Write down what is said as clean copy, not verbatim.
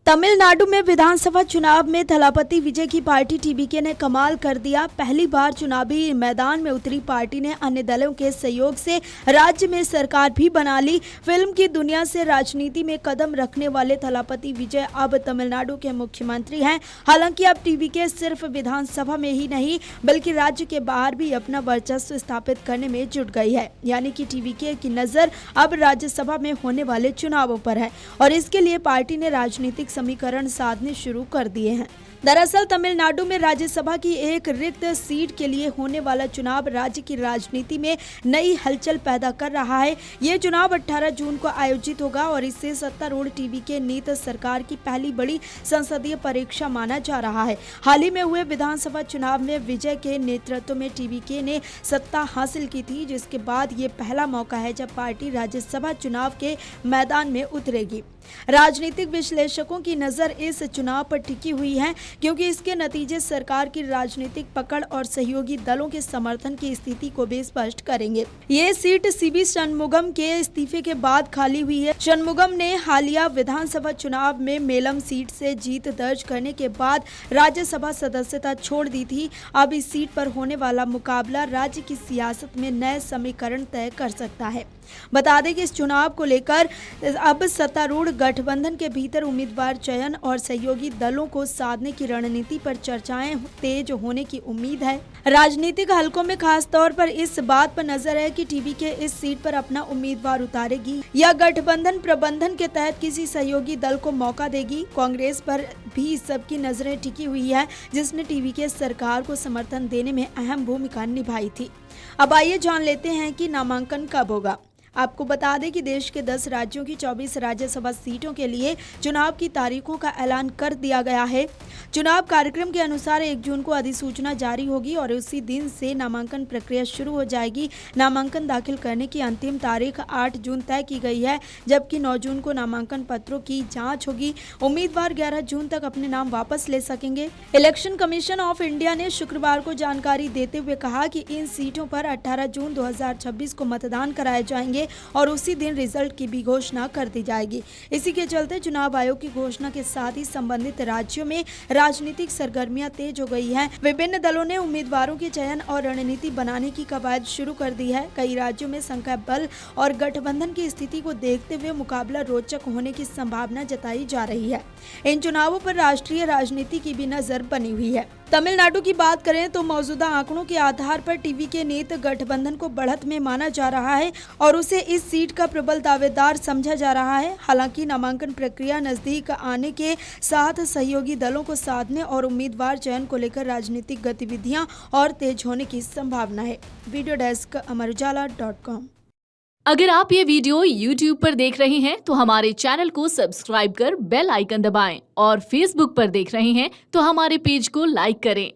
तमिलनाडु में विधानसभा चुनाव में थलापति विजय की पार्टी टीवीके ने कमाल कर दिया। पहली बार चुनावी मैदान में उतरी पार्टी ने अन्य दलों के सहयोग से राज्य में सरकार भी बना ली। फिल्म की दुनिया से राजनीति में कदम रखने वाले थलापति विजय अब तमिलनाडु के मुख्यमंत्री हैं। हालांकि अब टीवीके सिर्फ विधानसभा में ही नहीं बल्कि राज्य के बाहर भी अपना वर्चस्व स्थापित करने में जुट गई है। यानी कि टीवीके की नजर अब राज्यसभा में होने वाले चुनावों पर है और इसके लिए पार्टी ने राजनीतिक समीकरण साधने शुरू कर दिए हैं। दरअसल तमिलनाडु में राज्यसभा की एक रिक्त सीट के लिए होने वाला चुनाव राज्य की राजनीति में नई हलचल पैदा कर रहा है। ये चुनाव 18 जून को आयोजित होगा और इससे सत्तारूढ़ टीवीके नीत सरकार की पहली बड़ी संसदीय परीक्षा माना जा रहा है। हाल ही में हुए विधानसभा चुनाव में विजय के नेतृत्व में टीवीके ने सत्ता हासिल की थी, जिसके बाद ये पहला मौका है जब पार्टी राज्यसभा चुनाव के मैदान में उतरेगी। राजनीतिक विश्लेषकों की नजर इस चुनाव पर टिकी हुई है क्योंकि इसके नतीजे सरकार की राजनीतिक पकड़ और सहयोगी दलों के समर्थन की स्थिति को भी स्पष्ट करेंगे। ये सीट सीवी षणमुगम के इस्तीफे के बाद खाली हुई है। षणमुगम ने हालिया विधानसभा चुनाव में मेलम सीट से जीत दर्ज करने के बाद राज्यसभा सदस्यता छोड़ दी थी। अब इस सीट पर होने वाला मुकाबला राज्य की सियासत में नए समीकरण तय कर सकता है। बता दें कि इस चुनाव को लेकर अब सत्तारूढ़ गठबंधन के भीतर उम्मीदवार चयन और सहयोगी दलों को साधने की रणनीति पर चर्चाएं तेज होने की उम्मीद है। राजनीतिक हलकों में खास तौर पर इस बात पर नजर है कि टीवीके इस सीट पर अपना उम्मीदवार उतारेगी या गठबंधन प्रबंधन के तहत किसी सहयोगी दल को मौका देगी। कांग्रेस पर भी सबकी नजरें टिकी हुई है, जिसने टीवीके सरकार को समर्थन देने में अहम भूमिका निभाई थी। अब आइए जान लेते हैं कि नामांकन कब होगा। आपको बता दें कि देश के 10 राज्यों की 24 राज्यसभा सीटों के लिए चुनाव की तारीखों का ऐलान कर दिया गया है। चुनाव कार्यक्रम के अनुसार 1 जून को अधिसूचना जारी होगी और उसी दिन से नामांकन प्रक्रिया शुरू हो जाएगी। नामांकन दाखिल करने की अंतिम तारीख 8 जून तय की गई है, जबकि 9 जून को नामांकन पत्रों की जांच होगी। उम्मीदवार 11 जून तक अपने नाम वापस ले सकेंगे। इलेक्शन कमीशन ऑफ इंडिया ने शुक्रवार को जानकारी देते हुए कहा कि इन सीटों पर 18 जून 2026 को मतदान कराए जाएंगे और उसी दिन रिजल्ट की भी घोषणा कर दी जाएगी। इसी के चलते चुनाव आयोग की घोषणा के साथ ही संबंधित राज्यों में राजनीतिक सरगर्मियां तेज हो गई हैं। विभिन्न दलों ने उम्मीदवारों के चयन और रणनीति बनाने की कवायद शुरू कर दी है। कई राज्यों में संख्या बल और गठबंधन की स्थिति को देखते हुए मुकाबला रोचक होने की संभावना जताई जा रही है। इन चुनावों पर राष्ट्रीय राजनीति की भी नजर बनी हुई है। तमिलनाडु की बात करें तो मौजूदा आंकड़ों के आधार पर टीवीके नीत गठबंधन को बढ़त में माना जा रहा है और उसे इस सीट का प्रबल दावेदार समझा जा रहा है। हालांकि नामांकन प्रक्रिया नजदीक आने के साथ सहयोगी दलों को साधने और उम्मीदवार चयन को लेकर राजनीतिक गतिविधियां और तेज होने की संभावना है। वीडियो डेस्क अमरउजाला.com। अगर आप ये वीडियो YouTube पर देख रहे हैं तो हमारे चैनल को सब्सक्राइब कर बेल आइकन दबाएं और Facebook पर देख रहे हैं तो हमारे पेज को लाइक करें।